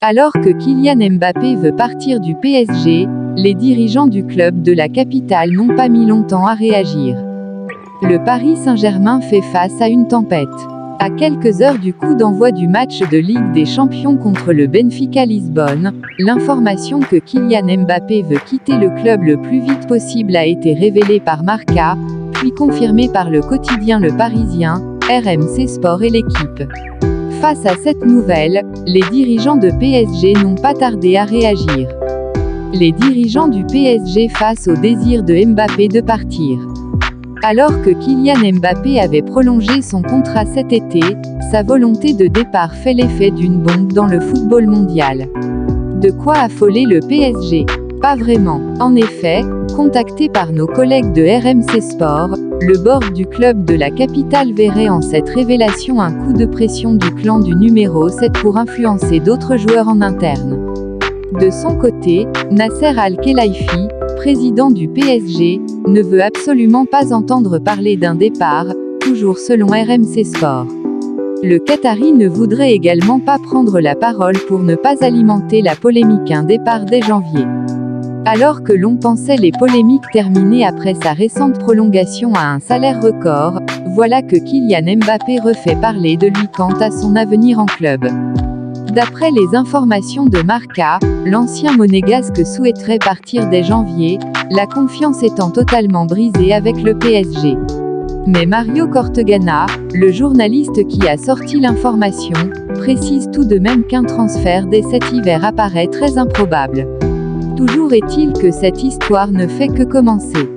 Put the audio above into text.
Alors que Kylian Mbappé veut partir du PSG, les dirigeants du club de la capitale n'ont pas mis longtemps à réagir. Le Paris Saint-Germain fait face à une tempête. À quelques heures du coup d'envoi du match de Ligue des Champions contre le Benfica Lisbonne, l'information que Kylian Mbappé veut quitter le club le plus vite possible a été révélée par Marca, puis confirmée par le quotidien Le Parisien, RMC Sport et l'équipe. Face à cette nouvelle, les dirigeants de PSG n'ont pas tardé à réagir. Les dirigeants du PSG face au désir de Mbappé de partir. Alors que Kylian Mbappé avait prolongé son contrat cet été, sa volonté de départ fait l'effet d'une bombe dans le football mondial. De quoi affoler le PSG? Pas vraiment. En effet, contacté par nos collègues de RMC Sport, le board du club de la capitale verrait en cette révélation un coup de pression du clan du numéro 7 pour influencer d'autres joueurs en interne. De son côté, Nasser Al-Khelaifi, président du PSG, ne veut absolument pas entendre parler d'un départ, toujours selon RMC Sport. Le Qatari ne voudrait également pas prendre la parole pour ne pas alimenter la polémique un départ dès janvier. Alors que l'on pensait les polémiques terminées après sa récente prolongation à un salaire record, voilà que Kylian Mbappé refait parler de lui quant à son avenir en club. D'après les informations de Marca, l'ancien monégasque souhaiterait partir dès janvier, la confiance étant totalement brisée avec le PSG. Mais Mario Cortegana, le journaliste qui a sorti l'information, précise tout de même qu'un transfert dès cet hiver apparaît très improbable. Toujours est-il que cette histoire ne fait que commencer.